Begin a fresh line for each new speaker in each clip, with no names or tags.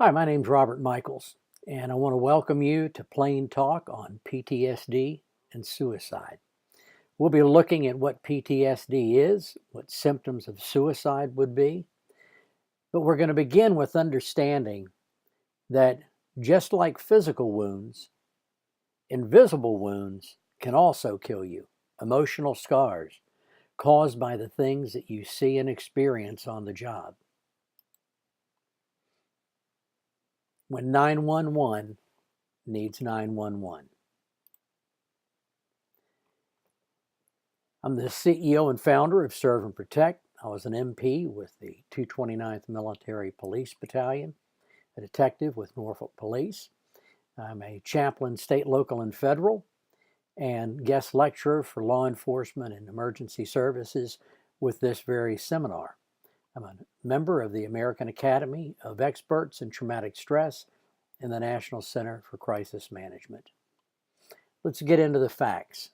Hi, my name's Robert Michaels, and I want to welcome you to Plain Talk on PTSD and Suicide. We'll be looking at what PTSD is, what symptoms of suicide would be, but we're going to begin with understanding that just like physical wounds, invisible wounds can also kill you. Emotional scars caused by the things that you see and experience on the job. When 911 needs 911. I'm the CEO and founder of Serve and Protect. I was an MP with the 229th Military Police Battalion, a detective with Norfolk Police. I'm a chaplain, state, local, and federal, and guest lecturer for law enforcement and emergency services with this very seminar. I'm a member of the American Academy of Experts in Traumatic Stress and the National Center for Crisis Management. Let's get into the facts.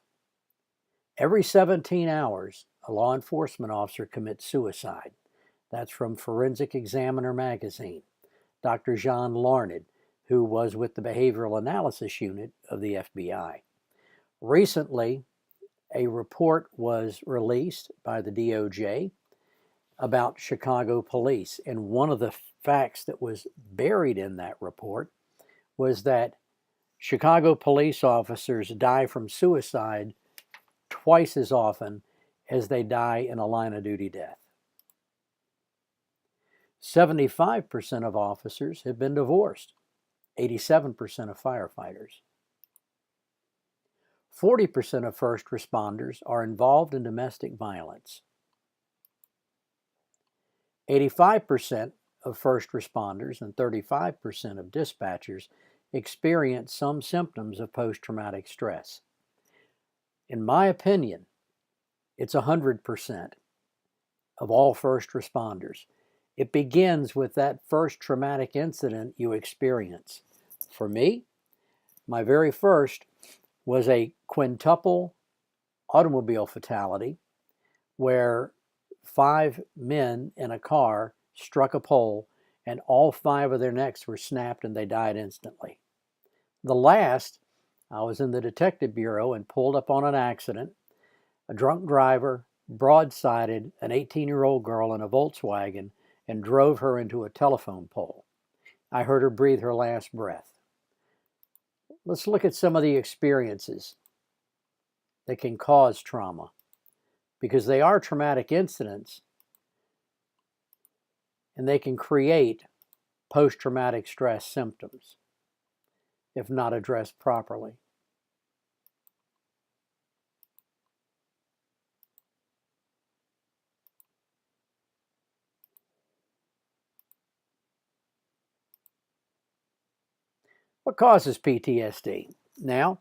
Every 17 hours, a law enforcement officer commits suicide. That's from Forensic Examiner magazine. Dr. Jean Larned, who was with the Behavioral Analysis Unit of the FBI. Recently, a report was released by the DOJ about Chicago police, and one of the facts that was buried in that report was that Chicago police officers die from suicide twice as often as they die in a line of duty death. 75% of officers have been divorced, 87% of firefighters. 40% of first responders are involved in domestic violence. 85% of first responders and 35% of dispatchers experience some symptoms of post-traumatic stress. In my opinion, it's 100% of all first responders. It begins with that first traumatic incident you experience. For me, my very first was a quintuple automobile fatality where 5 men in a car struck a pole and all 5 of their necks were snapped and they died instantly. The last, I was in the detective bureau and pulled up on an accident. A drunk driver broadsided an 18-year-old girl in a Volkswagen and drove her into a telephone pole. I heard her breathe her last breath. Let's look at some of the experiences that can cause trauma, because they are traumatic incidents and they can create post-traumatic stress symptoms if not addressed properly. What causes PTSD? Now,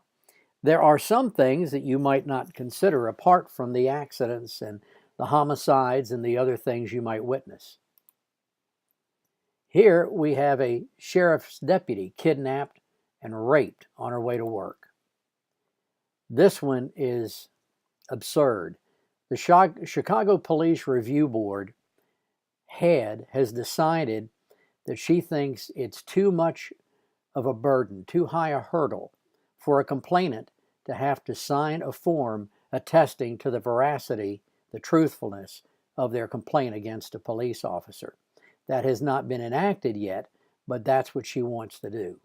there are some things that you might not consider apart from the accidents and the homicides and the other things you might witness. Here we have a sheriff's deputy kidnapped and raped on her way to work. This one is absurd. The Chicago Police Review Board head has decided that she thinks it's too much of a burden, too high a hurdle for a complainant to have to sign a form attesting to the veracity, the truthfulness of their complaint against a police officer. That has not been enacted yet, but that's what she wants to do.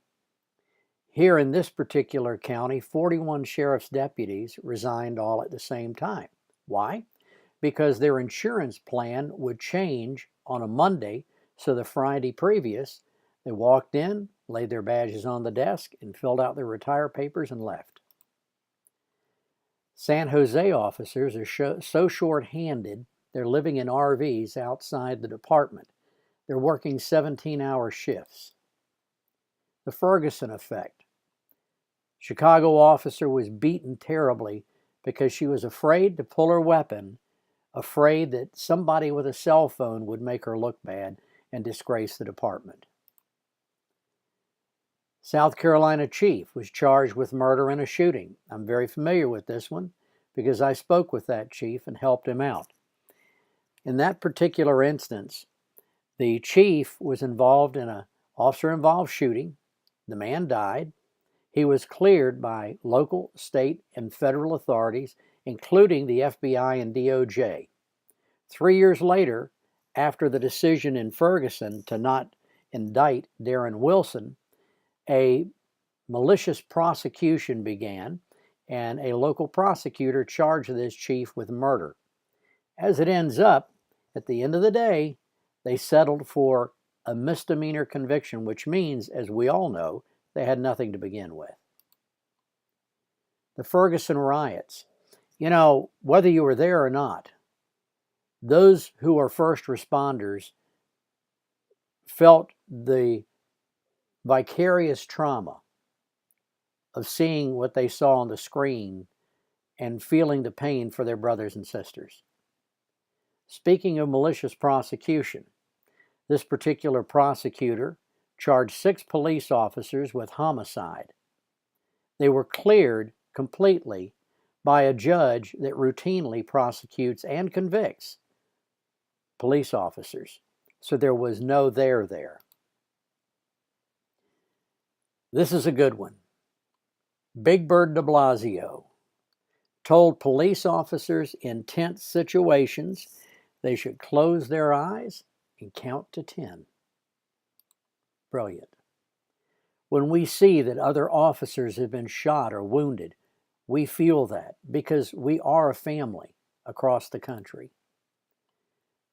Here in this particular county, 41 sheriff's deputies resigned all at the same time. Why? Because their insurance plan would change on a Monday, so the Friday previous, they walked in, laid their badges on the desk, and filled out their retire papers and left. San Jose officers are so short-handed, they're living in RVs outside the department. They're working 17-hour shifts. The Ferguson effect. Chicago officer was beaten terribly because she was afraid to pull her weapon, afraid that somebody with a cell phone would make her look bad and disgrace the department. South Carolina chief was charged with murder in a shooting. I'm very familiar with this one because I spoke with that chief and helped him out. In that particular instance, the chief was involved in a Officer-involved shooting. The man died. He was cleared by local, state, and federal authorities, including the FBI and DOJ. 3 years later, after the decision in Ferguson to not indict Darren Wilson, a malicious prosecution began, and a local prosecutor charged this chief with murder. As it ends up, at the end of the day, they settled for a misdemeanor conviction, which means, as we all know, they had nothing to begin with. The Ferguson riots. You know, whether you were there or not, those who are first responders felt the vicarious trauma of seeing what they saw on the screen and feeling the pain for their brothers and sisters. Speaking of malicious prosecution, this particular prosecutor charged 6 police officers with homicide. They were cleared completely by a judge that routinely prosecutes and convicts police officers. So there was no there there. This is a good one. Big Bird de Blasio told police officers in tense situations they should close their eyes and count to 10. Brilliant. When we see that other officers have been shot or wounded, we feel that because we are a family across the country.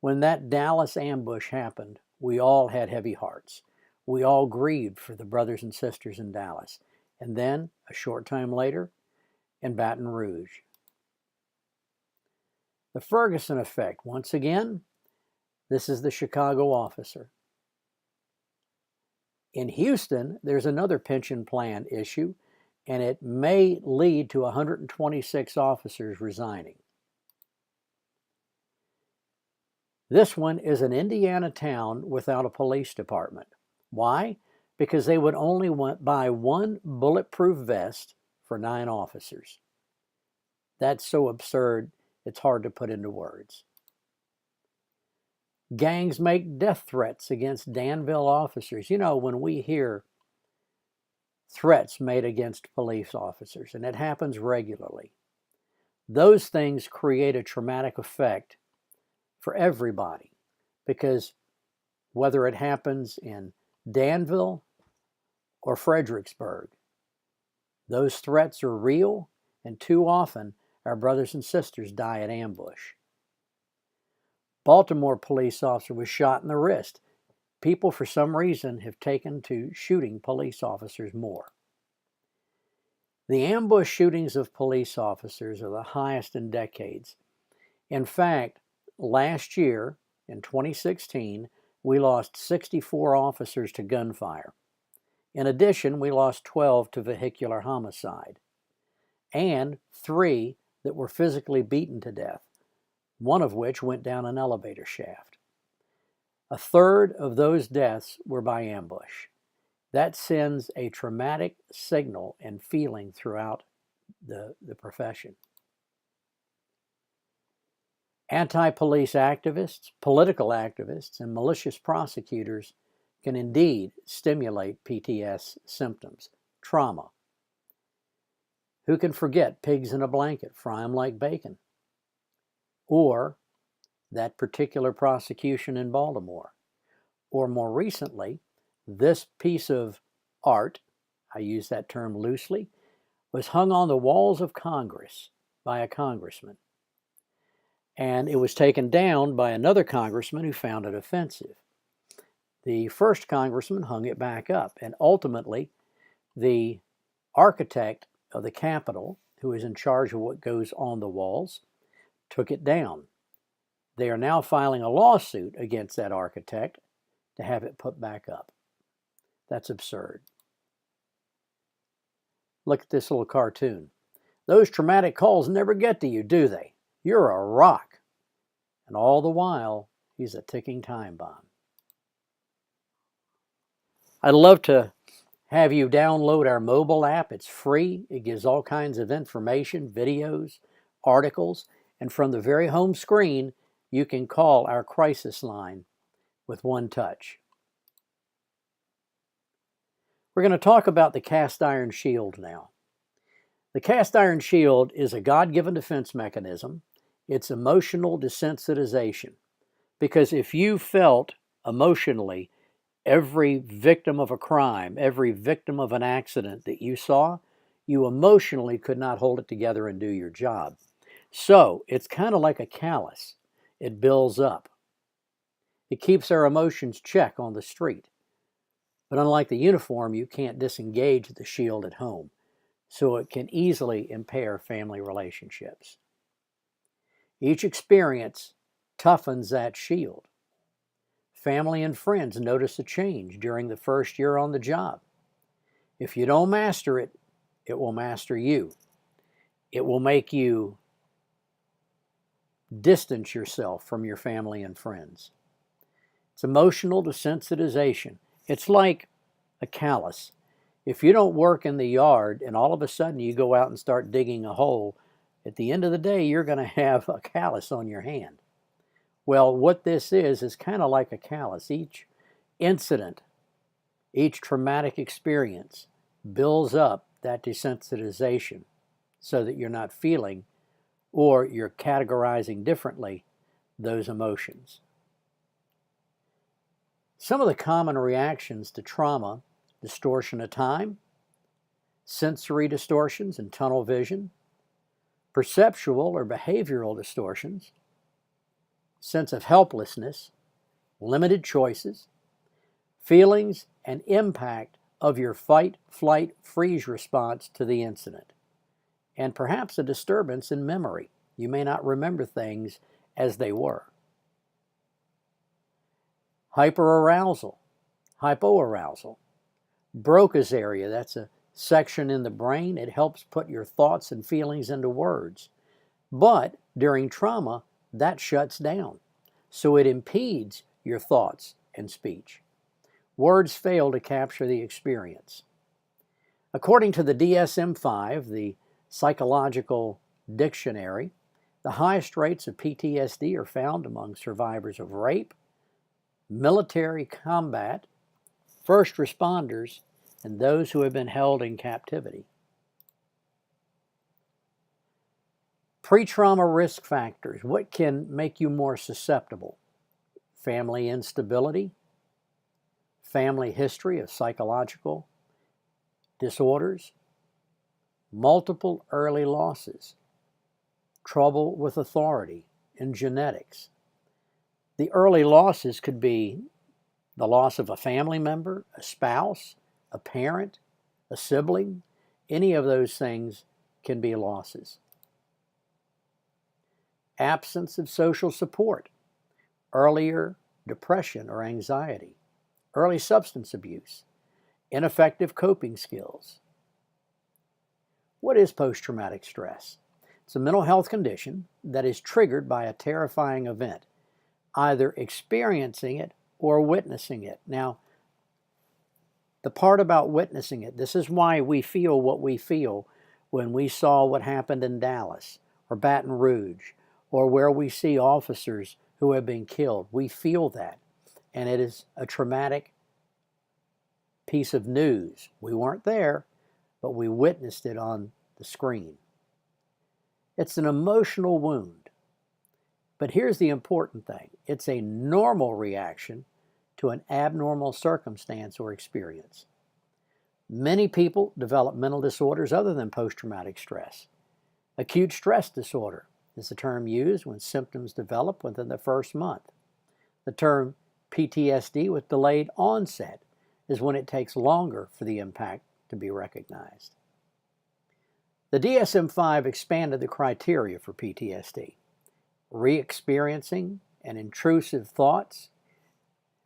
When that Dallas ambush happened, we all had heavy hearts. We all grieved for the brothers and sisters in Dallas. And then, a short time later, in Baton Rouge. The Ferguson effect, once again, this is the Chicago officer. In Houston, there's another pension plan issue, and it may lead to 126 officers resigning. This one is an Indiana town without a police department. Why? Because they would only buy one bulletproof vest for 9 officers. That's so absurd, it's hard to put into words. Gangs make death threats against Danville officers. You know, when we hear threats made against police officers, and it happens regularly, those things create a traumatic effect for everybody, because whether it happens in Danville or Fredericksburg, those threats are real, and too often our brothers and sisters die at ambush. Baltimore police officer was shot in the wrist. People, for some reason, have taken to shooting police officers more. The ambush shootings of police officers are the highest in decades. In fact, last year, in 2016, we lost 64 officers to gunfire. In addition, we lost 12 to vehicular homicide, and 3 that were physically beaten to death, one of which went down an elevator shaft. A third of those deaths were by ambush. That sends a traumatic signal and feeling throughout the profession. Anti-police activists, political activists, and malicious prosecutors can indeed stimulate PTSD symptoms, trauma. Who can forget pigs in a blanket, fry 'em like bacon? Or that particular prosecution in Baltimore. Or more recently, this piece of art, I use that term loosely, was hung on the walls of Congress by a congressman. And it was taken down by another congressman who found it offensive. The first congressman hung it back up, and ultimately the architect of the Capitol, who is in charge of what goes on the walls, took it down. They are now filing a lawsuit against that architect to have it put back up. That's absurd. Look at this little cartoon. Those traumatic calls never get to you, do they? You're a rock. And all the while, he's a ticking time bomb. I'd love to have you download our mobile app. It's free. It gives all kinds of information, videos, articles, and from the very home screen, you can call our crisis line with one touch. We're going to talk about the cast iron shield now. The cast iron shield is a God-given defense mechanism. It's emotional desensitization. Because if you felt emotionally every victim of a crime, every victim of an accident that you saw, you emotionally could not hold it together and do your job. So it's kind of like a callus. It builds up. It keeps our emotions check on the street. But unlike the uniform, you can't disengage the shield at home. So it can easily impair family relationships. Each experience toughens that shield. Family and friends notice a change during the first year on the job. If you don't master it, it will master you. It will make you distance yourself from your family and friends. It's emotional desensitization. It's like a callus. If you don't work in the yard and all of a sudden you go out and start digging a hole, at the end of the day, you're going to have a callus on your hand. Well, what this is kind of like a callus. Each incident, each traumatic experience builds up that desensitization so that you're not feeling or you're categorizing differently those emotions. Some of the common reactions to trauma: distortion of time, sensory distortions and tunnel vision, perceptual or behavioral distortions, sense of helplessness, limited choices, feelings and impact of your fight, flight, freeze response to the incident, and perhaps a disturbance in memory. You may not remember things as they were. Hyperarousal, hypoarousal. Broca's area, that's a section in the brain. It helps put your thoughts and feelings into words. But during trauma, that shuts down. So it impedes your thoughts and speech. Words fail to capture the experience. According to the DSM-5, the Psychological Dictionary, the highest rates of PTSD are found among survivors of rape, military combat, first responders, and those who have been held in captivity. Pre-trauma risk factors. What can make you more susceptible? Family instability, family history of psychological disorders, multiple early losses, trouble with authority, and genetics. The early losses could be the loss of a family member, a spouse, a parent, a sibling. Any of those things can be losses. Absence of social support, earlier depression or anxiety, early substance abuse, ineffective coping skills. What is post-traumatic stress? It's a mental health condition that is triggered by a terrifying event, either experiencing it or witnessing it. Now, the part about witnessing it, this is why we feel what we feel when we saw what happened in Dallas or Baton Rouge, or where we see officers who have been killed. We feel that, and it is a traumatic piece of news. We weren't there, but we witnessed it on the screen. It's an emotional wound. But here's the important thing. It's a normal reaction to an abnormal circumstance or experience. Many people develop mental disorders other than post-traumatic stress. Acute stress disorder is the term used when symptoms develop within the first month. The term PTSD with delayed onset is when it takes longer for the impact to be recognized. The DSM-5 expanded the criteria for PTSD. Re-experiencing and intrusive thoughts,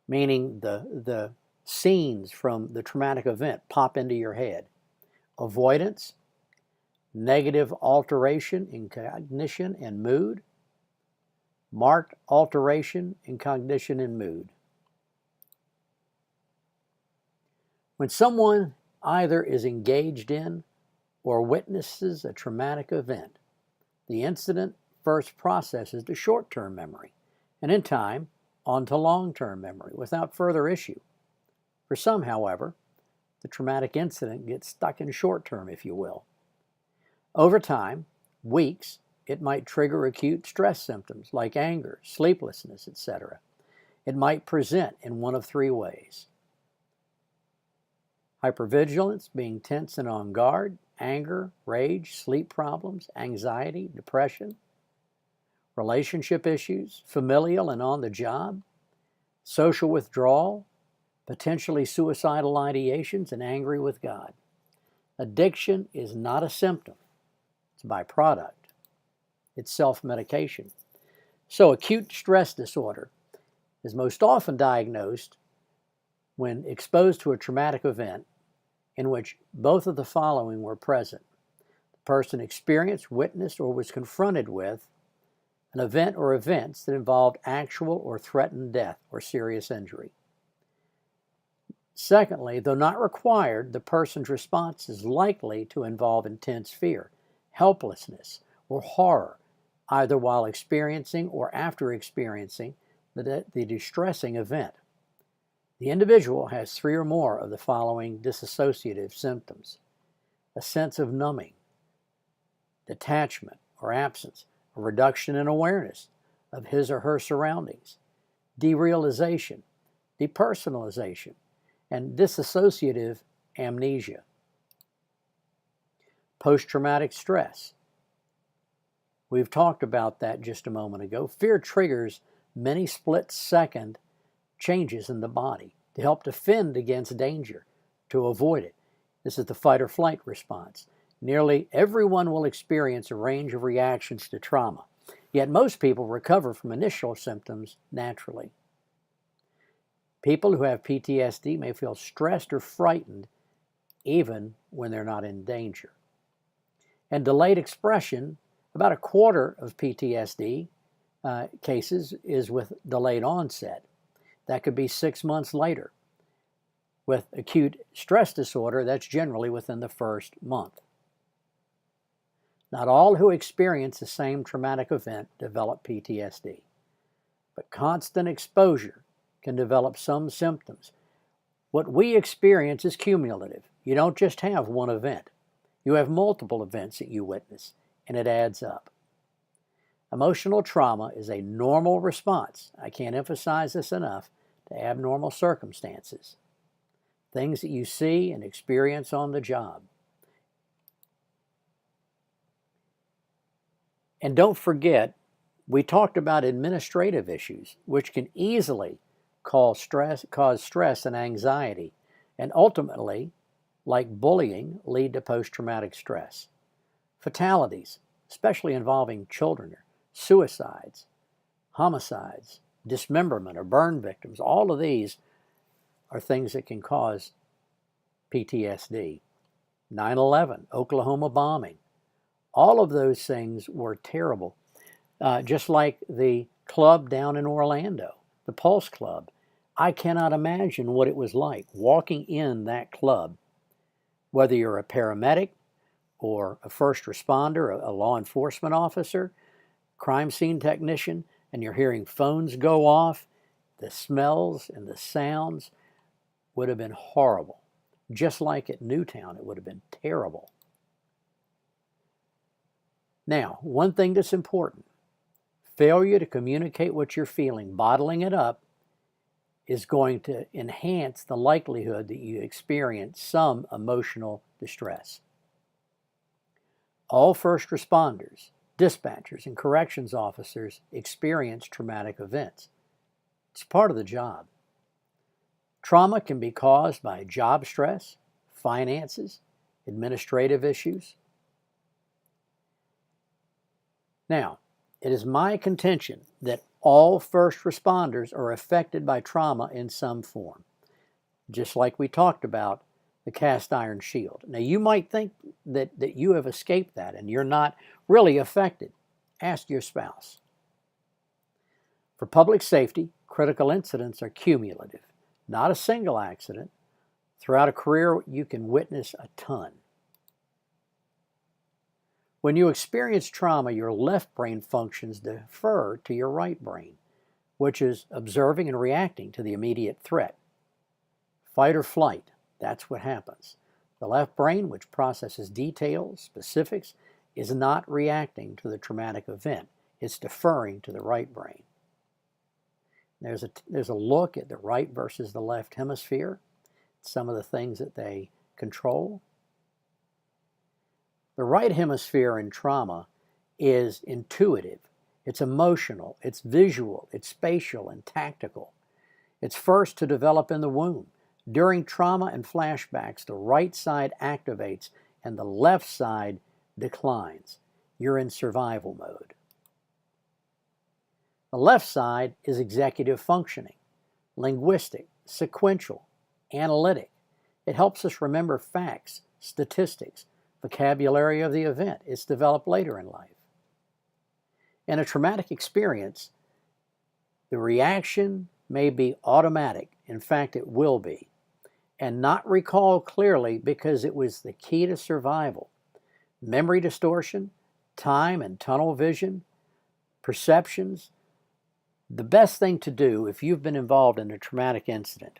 meaning the scenes from the traumatic event pop into your head. Avoidance, negative alteration in cognition and mood, marked alteration in cognition and mood. When someone either is engaged in or witnesses a traumatic event, the incident first processes to short-term memory, and in time, on to long-term memory without further issue. For some, however, the traumatic incident gets stuck in short term, if you will. Over time, weeks, it might trigger acute stress symptoms like anger, sleeplessness, etc. It might present in one of three ways: hypervigilance, being tense and on guard; anger, rage, sleep problems; anxiety, depression; relationship issues, familial and on the job; social withdrawal; potentially suicidal ideations; and angry with God. Addiction is not a symptom. It's a byproduct. It's self-medication. So acute stress disorder is most often diagnosed when exposed to a traumatic event in which both of the following were present. The person experienced, witnessed, or was confronted with an event or events that involved actual or threatened death or serious injury. Secondly, though not required, the person's response is likely to involve intense fear, helplessness, or horror, either while experiencing or after experiencing the distressing event. The individual has three or more of the following dissociative symptoms: a sense of numbing, detachment or absence, a reduction in awareness of his or her surroundings, derealization, depersonalization, and dissociative amnesia. Post-traumatic stress. We've talked about that just a moment ago. Fear triggers many split-second changes in the body to help defend against danger, to avoid it. This is the fight or flight response. Nearly everyone will experience a range of reactions to trauma, yet most people recover from initial symptoms naturally. People who have PTSD may feel stressed or frightened even when they're not in danger. And delayed expression, about a quarter of PTSD cases is with delayed onset. That could be 6 months later. With acute stress disorder, that's generally within the first month. Not all who experience the same traumatic event develop PTSD, but constant exposure can develop some symptoms. What we experience is cumulative. You don't just have one event. You have multiple events that you witness, and it adds up. Emotional trauma is a normal response. I can't emphasize this enough, to abnormal circumstances, things that you see and experience on the job. And don't forget, we talked about administrative issues, which can easily cause stress and anxiety, and ultimately, like bullying, lead to post-traumatic stress. Fatalities, especially involving children, suicides, homicides, dismemberment or burn victims, all of these are things that can cause PTSD. 9/11, Oklahoma bombing, all of those things were terrible. Just like the club down in Orlando, the Pulse Club. I cannot imagine what it was like walking in that club, whether you're a paramedic or a first responder, a law enforcement officer, crime scene technician, and you're hearing phones go off. The smells and the sounds would have been horrible. Just like at Newtown, it would have been terrible. Now, one thing that's important, failure to communicate what you're feeling, bottling it up, is going to enhance the likelihood that you experience some emotional distress. All first responders, dispatchers, and corrections officers experience traumatic events. It's part of the job. Trauma can be caused by job stress, finances, administrative issues. Now, it is my contention that all first responders are affected by trauma in some form, just like we talked about the cast iron shield. Now, you might think that you have escaped that and you're not really affected. Ask your spouse. For public safety, critical incidents are cumulative, not a single accident. Throughout a career, you can witness a ton. When you experience trauma, your left brain functions defer to your right brain, which is observing and reacting to the immediate threat. Fight or flight, That's what happens. The left brain, which processes details, specifics, is not reacting to the traumatic event. It's deferring to the right brain. There's a look at the right versus the left hemisphere, some of the things that they control. The right hemisphere in trauma is intuitive, it's emotional, it's visual, it's spatial and tactical. It's first to develop in the womb. During trauma and flashbacks, the right side activates and the left side declines. You're in survival mode. The left side is executive functioning, linguistic, sequential, analytic. It helps us remember facts, statistics, vocabulary of the event. It's developed later in life. In a traumatic experience, the reaction may be automatic. In fact, it will be, and not recall clearly because it was the key to survival. Memory distortion, time and tunnel vision, perceptions. The best thing to do if you've been involved in a traumatic incident,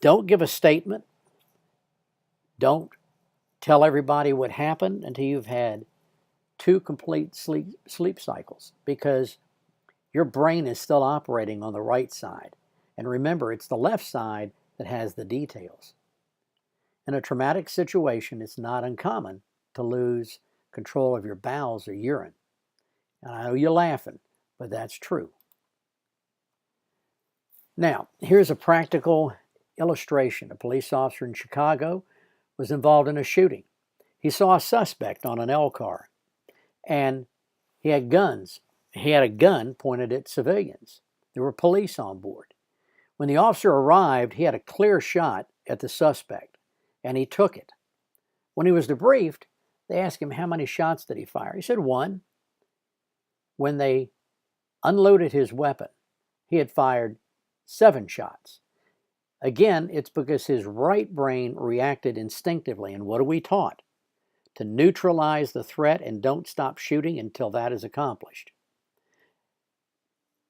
don't give a statement. Don't tell everybody what happened until you've had 2 complete sleep cycles, because your brain is still operating on the right side. And remember, it's the left side that has the details. In a traumatic situation, it's not uncommon to lose control of your bowels or urine. And I know you're laughing, but that's true. Now, here's a practical illustration. A police officer in Chicago was involved in a shooting. He saw a suspect on an L car, and he had guns. He had a gun pointed at civilians. There were police on board. When the officer arrived, he had a clear shot at the suspect, and he took it. When he was debriefed, they asked him how many shots did he fire. He said 1. When they unloaded his weapon, he had fired 7 shots. Again, it's because his right brain reacted instinctively. And what are we taught? To neutralize the threat and don't stop shooting until that is accomplished.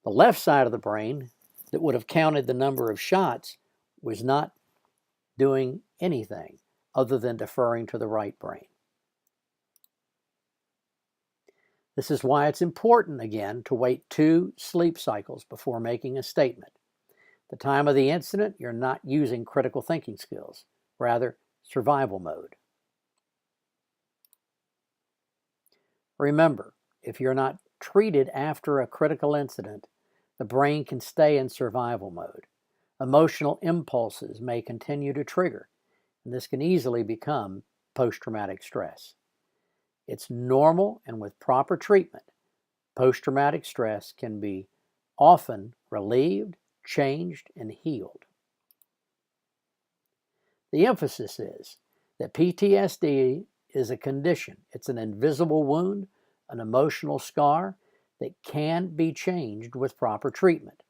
The left side of the brain that would have counted the number of shots was not doing anything other than deferring to the right brain. This is why it's important, again, to wait 2 sleep cycles before making a statement. The time of the incident, you're not using critical thinking skills, rather survival mode. Remember, if you're not treated after a critical incident, the brain can stay in survival mode. Emotional impulses may continue to trigger, and this can easily become post-traumatic stress. It's normal, and with proper treatment, post-traumatic stress can be often relieved, changed, and healed. The emphasis is that PTSD is a condition. It's an invisible wound, an emotional scar that can be changed with proper treatment.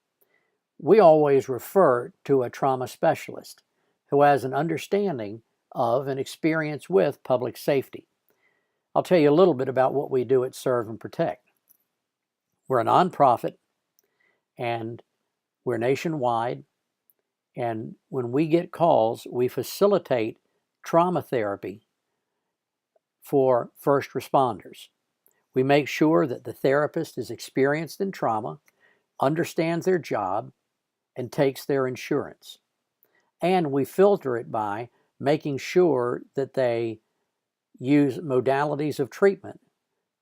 We always refer to a trauma specialist who has an understanding of and experience with public safety. I'll tell you a little bit about what we do at Serve and Protect. We're a nonprofit, and we're nationwide, and when we get calls, we facilitate trauma therapy for first responders. We make sure that the therapist is experienced in trauma, understands their job, and takes their insurance. And we filter it by making sure that they use modalities of treatment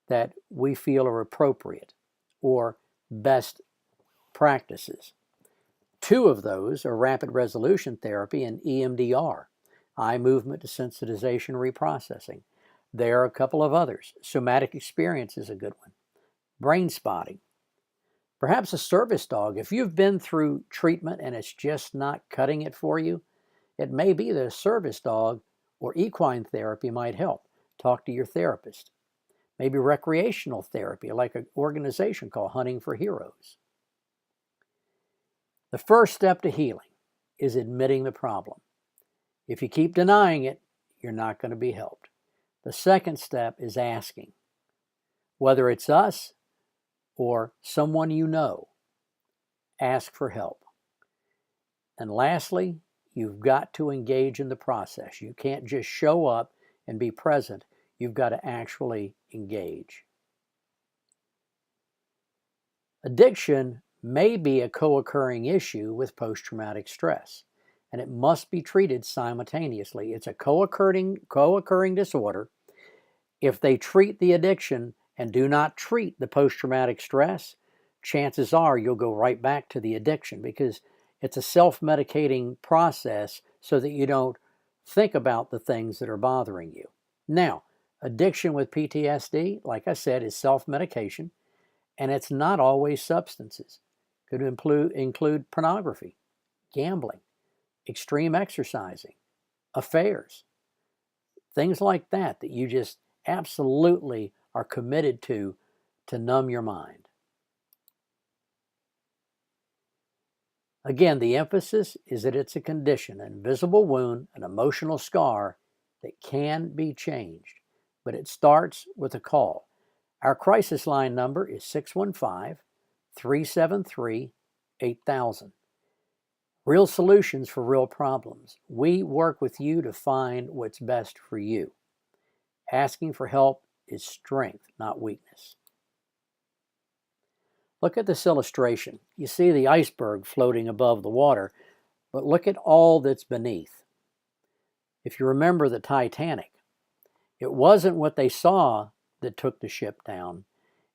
that we feel are appropriate or best practices. 2 of those are rapid resolution therapy and EMDR, eye movement desensitization reprocessing. There are a couple of others. Somatic experience is a good one. Brain spotting. Perhaps a service dog. If you've been through treatment and it's just not cutting it for you, it may be that a service dog or equine therapy might help. Talk to your therapist. Maybe recreational therapy, like an organization called Hunting for Heroes. The first step to healing is admitting the problem. If you keep denying it, you're not going to be helped. The second step is asking, whether it's us or someone you know, ask for help. And lastly, You've got to engage in the process. You can't just show up and be present. You've got to actually engage. Addiction may be a co-occurring issue with post-traumatic stress, and it must be treated simultaneously. It's a co-occurring disorder. If they treat the addiction and do not treat the post-traumatic stress, chances are you'll go right back to the addiction, because it's a self-medicating process so that you don't think about the things that are bothering you. Now, addiction with PTSD, like I said, is self-medication, and it's not always substances. It could include pornography, gambling, extreme exercising, affairs, things like that you just absolutely are committed to numb your mind. Again, the emphasis is that it's a condition, an invisible wound, an emotional scar that can be changed, but it starts with a call. Our crisis line number is 615-373-8000. Real solutions for real problems. We work with you to find what's best for you. Asking for help is strength, not weakness. Look at this illustration. You see the iceberg floating above the water, but look at all that's beneath. If you remember the Titanic, it wasn't what they saw that took the ship down.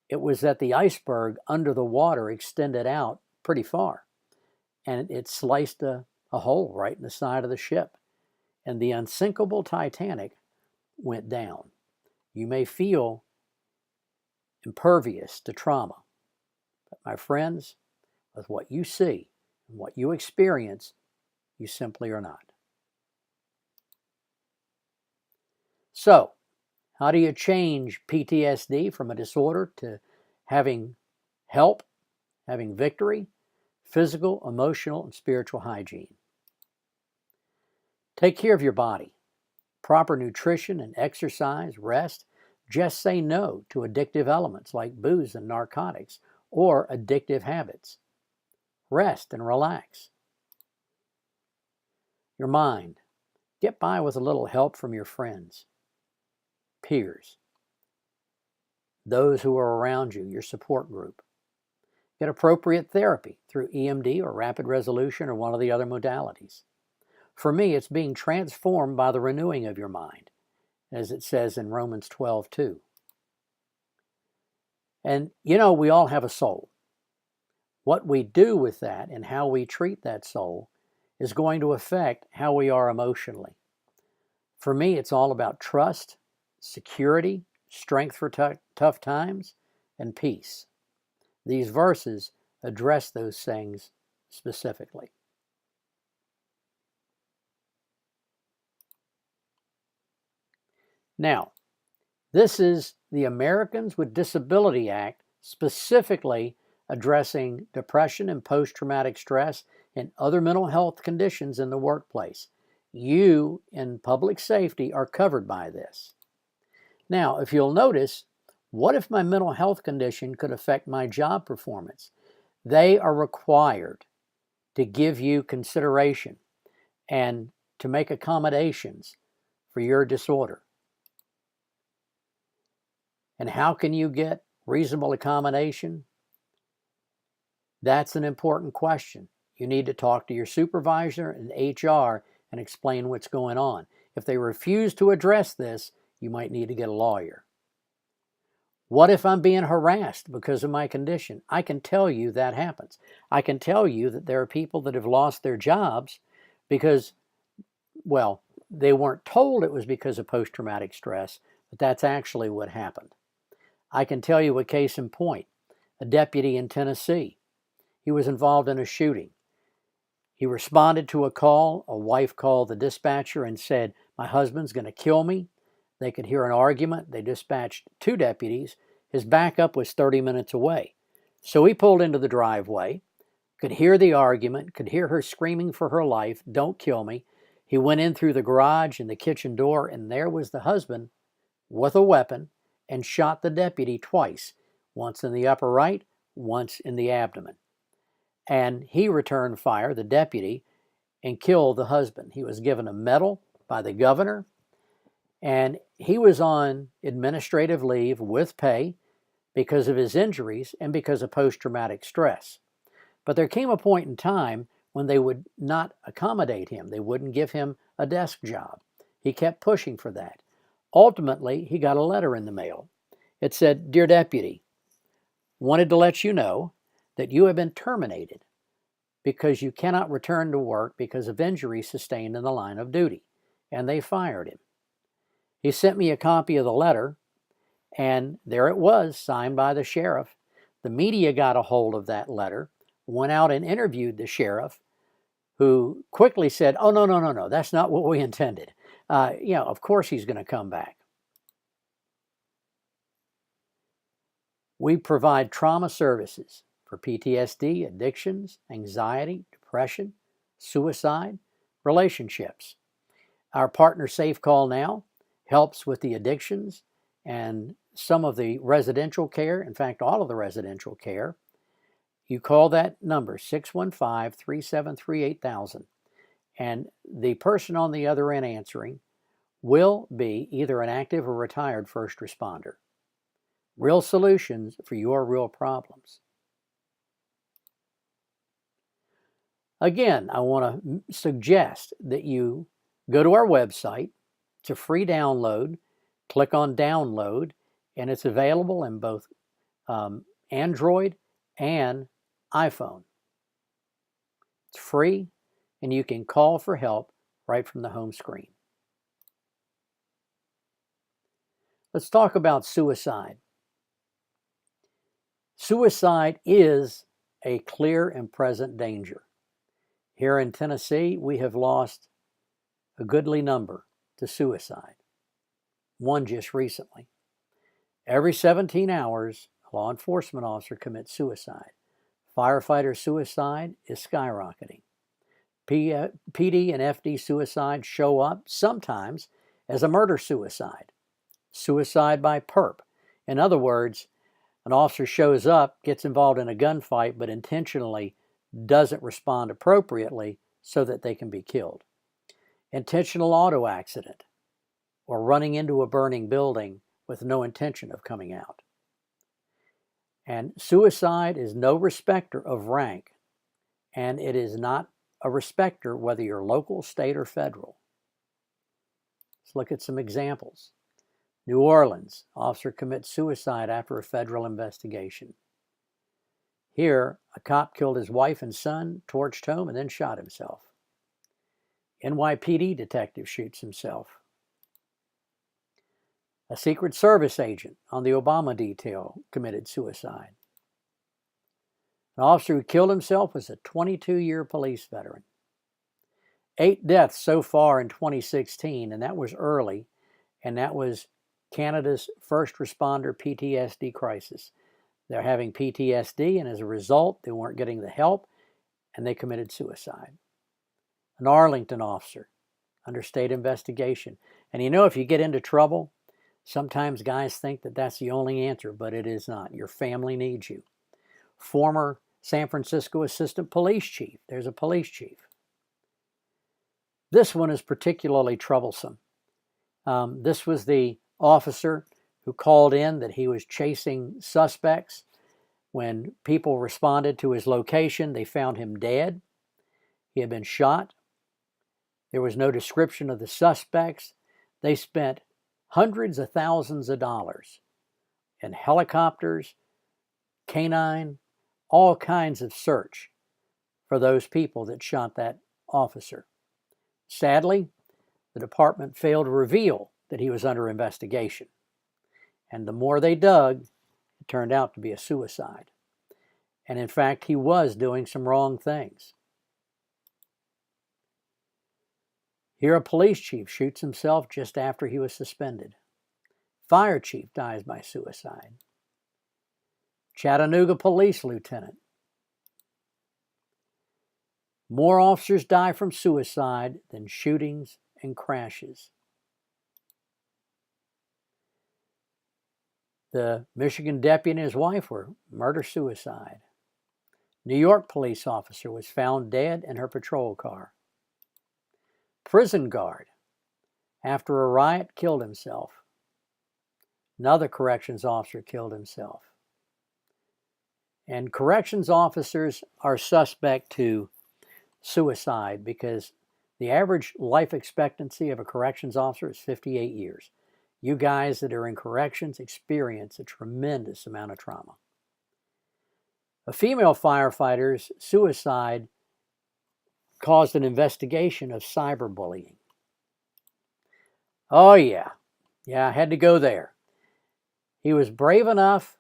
It was that the iceberg under the water extended out pretty far, and it sliced a hole right in the side of the ship, and the unsinkable Titanic went down. You may feel impervious to trauma, but my friends, with what you see and what you experience, you simply are not. So, how do you change PTSD from a disorder to having help, having victory, physical, emotional, and spiritual hygiene? Take care of your body. Proper nutrition and exercise, rest. Just say no to addictive elements like booze and narcotics or addictive habits. Rest and relax. Your mind. Get by with a little help from your friends, peers, those who are around you, your support group. Get appropriate therapy through EMD or rapid resolution or one of the other modalities. For me, it's being transformed by the renewing of your mind, as it says in Romans 12:2. And you know, we all have a soul. What we do with that and how we treat that soul is going to affect how we are emotionally. For me, it's all about trust, security, strength for tough times, and peace. These verses address those things specifically. Now, this is the Americans with Disability Act, specifically addressing depression and post-traumatic stress and other mental health conditions in the workplace. You in public safety are covered by this. Now, if you'll notice, what if my mental health condition could affect my job performance? They are required to give you consideration and to make accommodations for your disorder. And how can you get reasonable accommodation? That's an important question. You need to talk to your supervisor and HR and explain what's going on. If they refuse to address this, you might need to get a lawyer. What if I'm being harassed because of my condition? I can tell you that happens. I can tell you that there are people that have lost their jobs because, well, they weren't told it was because of post-traumatic stress, but that's actually what happened. I can tell you a case in point. A deputy in Tennessee. He was involved in a shooting. He responded to a call. A wife called the dispatcher and said, "My husband's going to kill me." They could hear an argument. They dispatched 2 deputies. His backup was 30 minutes away. So he pulled into the driveway, could hear the argument, could hear her screaming for her life, "Don't kill me." He went in through the garage and the kitchen door, and there was the husband with a weapon and shot the deputy twice, once in the upper right, once in the abdomen. And he returned fire, the deputy, and killed the husband. He was given a medal by the governor, and he was on administrative leave with pay because of his injuries and because of post-traumatic stress. But there came a point in time when they would not accommodate him. They wouldn't give him a desk job. He kept pushing for that. Ultimately, he got a letter in the mail. It said, "Dear Deputy, wanted to let you know that you have been terminated because you cannot return to work because of injury sustained in the line of duty." And they fired him. He sent me a copy of the letter, and there it was, signed by the sheriff. The media got a hold of that letter, went out and interviewed the sheriff, who quickly said, "Oh, no, that's not what we intended." Of course he's going to come back. We provide trauma services for PTSD, addictions, anxiety, depression, suicide, relationships. Our partner Safe Call Now helps with the addictions and some of the residential care, in fact, all of the residential care. You call that number, 615-373-8000, and the person on the other end answering will be either an active or retired first responder. Real solutions for your real problems. Again, I want to suggest that you go to our website. It's a free download. Click on download, and it's available in both Android and iPhone. It's free, and you can call for help right from the home screen. Let's talk about suicide. Suicide is a clear and present danger. Here in Tennessee, we have lost a goodly number to suicide. One just recently. Every 17 hours, a law enforcement officer commits suicide. Firefighter suicide is skyrocketing. PD and FD suicide show up sometimes as a murder-suicide. Suicide by perp. In other words, an officer shows up, gets involved in a gunfight, but intentionally doesn't respond appropriately so that they can be killed. Intentional auto accident, or running into a burning building with no intention of coming out. And suicide is no respecter of rank, and it is not a respecter whether you're local, state, or federal. Let's look at some examples. New Orleans, officer commits suicide after a federal investigation. Here, a cop killed his wife and son, torched home, and then shot himself. NYPD detective shoots himself. A Secret Service agent on the Obama detail committed suicide. An officer who killed himself was a 22-year police veteran. 8 deaths so far in 2016, and that was early, and that was Canada's first responder PTSD crisis. They're having PTSD, and as a result, they weren't getting the help, and they committed suicide. An Arlington officer under state investigation. And if you get into trouble, sometimes guys think that that's the only answer, but it is not. Your family needs you. Former San Francisco assistant police chief. There's a police chief. This one is particularly troublesome. This was the officer who called in that he was chasing suspects. When people responded to his location, they found him dead. He had been shot. There was no description of the suspects. They spent hundreds of thousands of dollars in helicopters, canine, all kinds of search for those people that shot that officer. Sadly, the department failed to reveal that he was under investigation. And the more they dug, it turned out to be a suicide. And in fact, he was doing some wrong things. Here, a police chief shoots himself just after he was suspended. Fire chief dies by suicide. Chattanooga police lieutenant. More officers die from suicide than shootings and crashes. The Michigan deputy and his wife were murder-suicide. New York police officer was found dead in her patrol car. Prison guard, after a riot, killed himself. Another corrections officer killed himself. And corrections officers are suspect to suicide because the average life expectancy of a corrections officer is 58 years. You guys that are in corrections experience a tremendous amount of trauma. A female firefighter's suicide caused an investigation of cyberbullying. Oh yeah, I had to go there. He was brave enough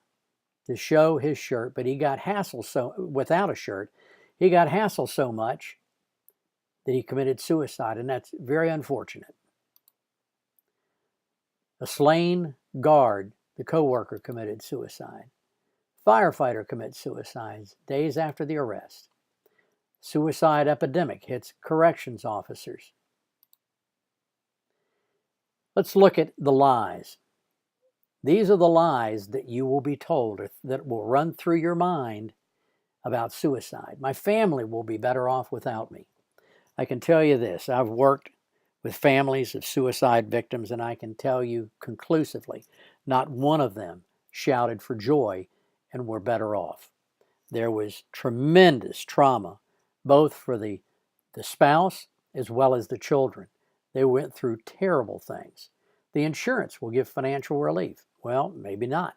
to show his shirt, but he got hassled without a shirt. He got hassled so much that he committed suicide, and that's very unfortunate. A slain guard, the co-worker, committed suicide. Firefighter commits suicide days after the arrest. Suicide epidemic hits corrections officers. Let's look at the lies. These are the lies that you will be told, or that will run through your mind about suicide. My family will be better off without me. I can tell you this, I've worked with families of suicide victims, and I can tell you conclusively, not one of them shouted for joy and were better off. There was tremendous trauma, both for the spouse as well as the children. They went through terrible things. The insurance will give financial relief. Well, maybe not.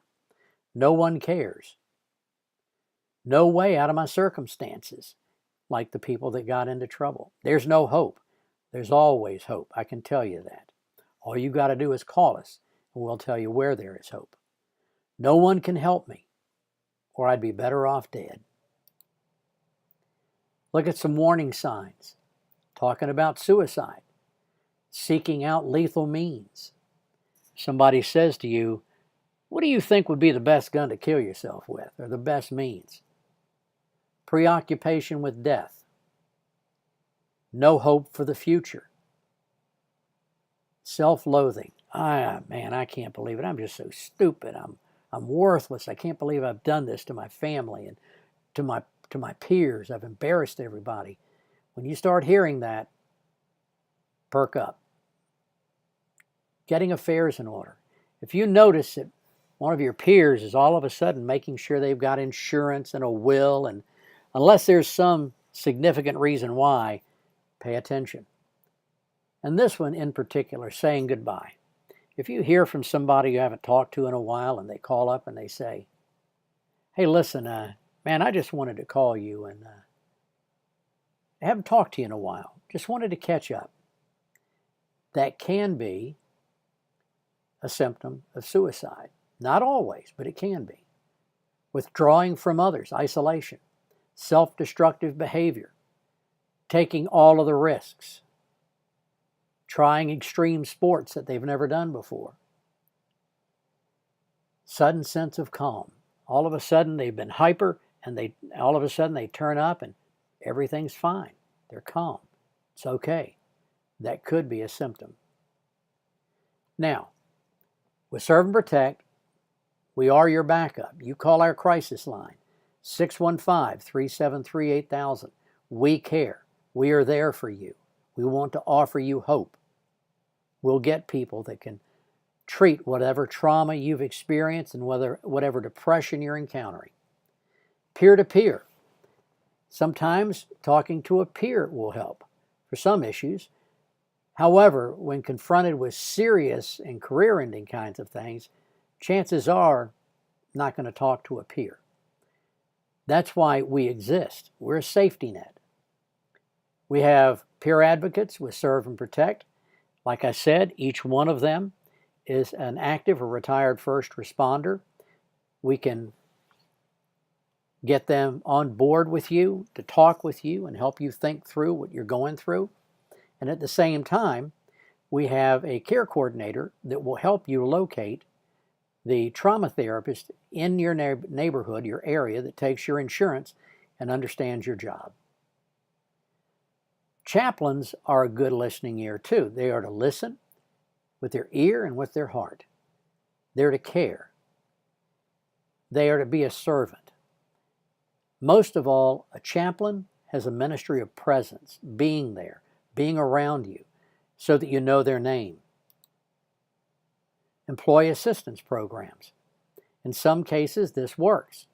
No one cares. No way out of my circumstances, like the people that got into trouble. There's no hope. There's always hope. I can tell you that. All you got to do is call us, and we'll tell you where there is hope. No one can help me, or I'd be better off dead. Look at some warning signs talking about suicide, seeking out lethal means. Somebody says to you, what do you think would be the best gun to kill yourself with, or the best means? Preoccupation with death. No hope for the future. Self-loathing. Man, I can't believe it. I'm just so stupid. I'm worthless. I can't believe I've done this to my family and to my peers. I've embarrassed everybody. When you start hearing that, perk up. Getting affairs in order. If you notice that one of your peers is all of a sudden making sure they've got insurance and a will, and unless there's some significant reason why, pay attention. And this one in particular, saying goodbye. If you hear from somebody you haven't talked to in a while and they call up and they say, hey, listen, man, I just wanted to call you, and I haven't talked to you in a while. Just wanted to catch up. That can be a symptom of suicide. Not always, but it can be. Withdrawing from others, isolation, self-destructive behavior, taking all of the risks, trying extreme sports that they've never done before. Sudden sense of calm. All of a sudden they've been hyper, and all of a sudden they turn up and everything's fine. They're calm. It's okay. That could be a symptom. Now, with Serve and Protect, we are your backup. You call our crisis line, 615-373-8000. We care. We are there for you. We want to offer you hope. We'll get people that can treat whatever trauma you've experienced and whatever depression you're encountering. Peer-to-peer. Sometimes talking to a peer will help for some issues. However, when confronted with serious and career-ending kinds of things, chances are not going to talk to a peer. That's why we exist. We're a safety net. We have peer advocates with Serve and Protect. Like I said, each one of them is an active or retired first responder. We can get them on board with you, to talk with you and help you think through what you're going through. And at the same time, we have a care coordinator that will help you locate the trauma therapist in your neighborhood, your area, that takes your insurance and understands your job. Chaplains are a good listening ear too. They are to listen with their ear and with their heart. They're to care. They are to be a servant. Most of all, a chaplain has a ministry of presence, being there, being around you, so that you know their name. Employee assistance programs. In some cases, this works,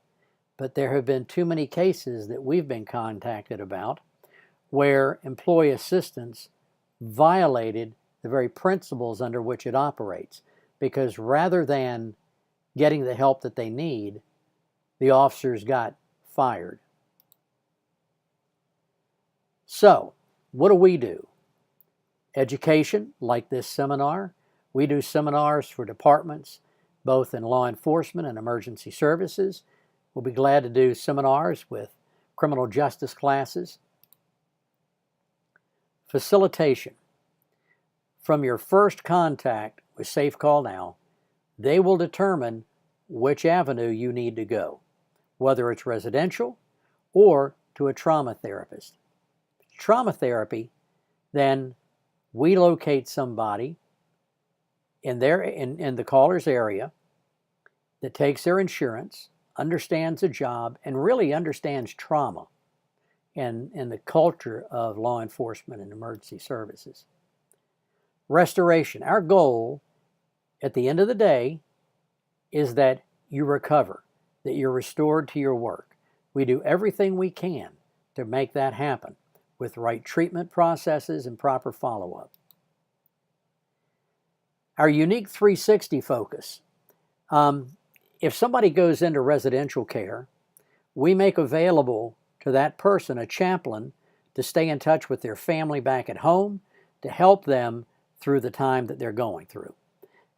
but there have been too many cases that we've been contacted about where employee assistance violated the very principles under which it operates, because rather than getting the help that they need, the officers got fired. So, what do? Education, like this seminar. We do seminars for departments, both in law enforcement and emergency services. We'll be glad to do seminars with criminal justice classes. Facilitation. From your first contact with Safe Call Now, they will determine which avenue you need to go, whether it's residential or to a trauma therapist. Trauma therapy, then we locate somebody in the caller's area that takes their insurance, understands the job, and really understands trauma and the culture of law enforcement and emergency services. Restoration. Our goal at the end of the day is that you recover, that you're restored to your work. We do everything we can to make that happen with right treatment processes and proper follow-up. Our unique 360 focus. If somebody goes into residential care, we make available to that person a chaplain to stay in touch with their family back at home, to help them through the time that they're going through.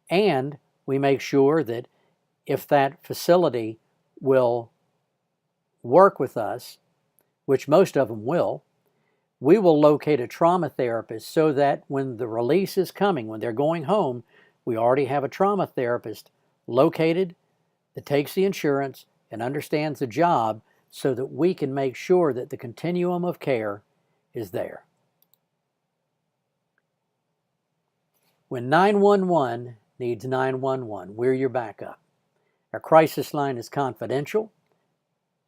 And we make sure that if that facility will work with us, which most of them will, we will locate a trauma therapist so that when the release is coming, when they're going home, we already have a trauma therapist located that takes the insurance and understands the job so that we can make sure that the continuum of care is there. When 911 needs 911, we're your backup. Our crisis line is confidential.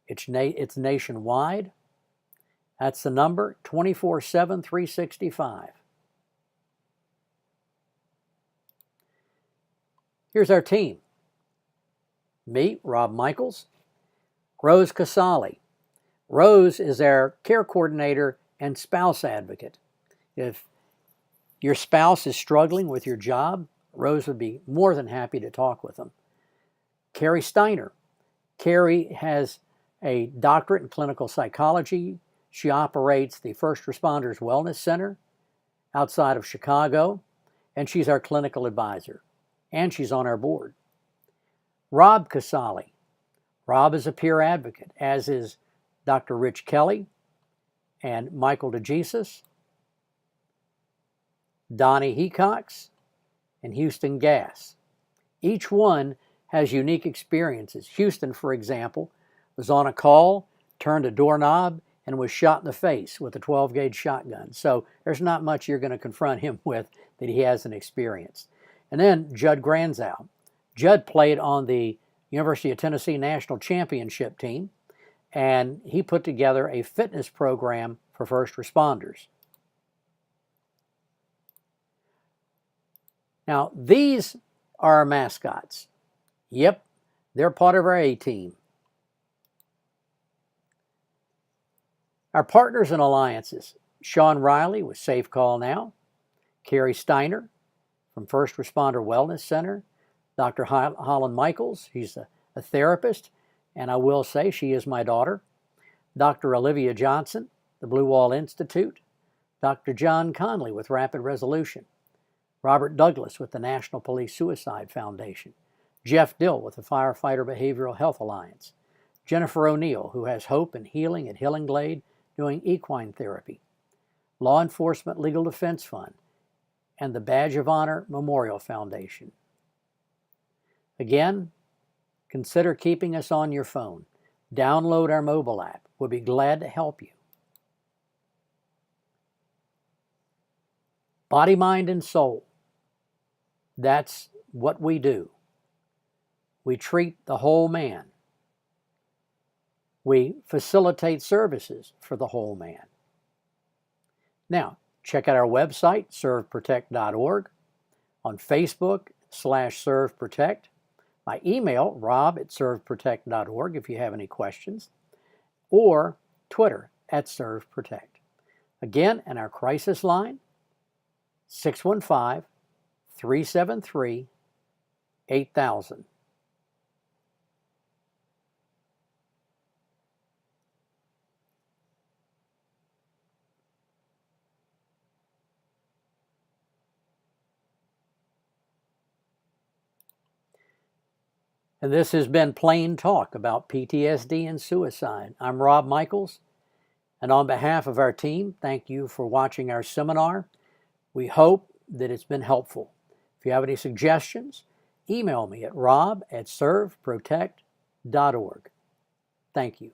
It's nationwide. That's the number, 24/7, 365. Here's our team. Me, Rob Michaels, Rose Casali. Rose is our care coordinator and spouse advocate. If your spouse is struggling with your job, Rose would be more than happy to talk with them. Carrie Steiner. Carrie has a doctorate in clinical psychology. She operates the First Responders Wellness Center outside of Chicago, and she's our clinical advisor, and she's on our board. Rob Casali. Rob is a peer advocate, as is Dr. Rich Kelly and Michael DeJesus, Donnie Hecox, and Houston Gass. Each one has unique experiences. Houston, for example, was on a call, turned a doorknob, and was shot in the face with a 12-gauge shotgun. So there's not much you're going to confront him with that he hasn't experienced. And then Judd Granzow. Judd played on the University of Tennessee National Championship team, and he put together a fitness program for first responders. Now, these are our mascots. Yep, they're part of our A-team. Our partners and alliances, Sean Riley with Safe Call Now, Carrie Steiner from First Responder Wellness Center, Dr. Holland Michaels, he's a therapist, and I will say she is my daughter, Dr. Olivia Johnson, the Blue Wall Institute, Dr. John Conley with Rapid Resolution, Robert Douglas with the National Police Suicide Foundation, Jeff Dill with the Firefighter Behavioral Health Alliance, Jennifer O'Neill, who has Hope and Healing at Healing Glade doing equine therapy, Law Enforcement Legal Defense Fund, and the Badge of Honor Memorial Foundation. Again, consider keeping us on your phone. Download our mobile app. We'll be glad to help you. Body, mind, and soul. That's what we do. We treat the whole man. We facilitate services for the whole man. Now, Check out our website, serveprotect.org, on Facebook /serveprotect, my email, rob@serveprotect.org if you have any questions, or Twitter @serveprotect. Again, and our crisis line, 615-373-8000. And this has been Plain Talk about PTSD and suicide. I'm Rob Michaels, and on behalf of our team, thank you for watching our seminar. We hope that it's been helpful. If you have any suggestions, email me at rob@serveprotect.org. Thank you.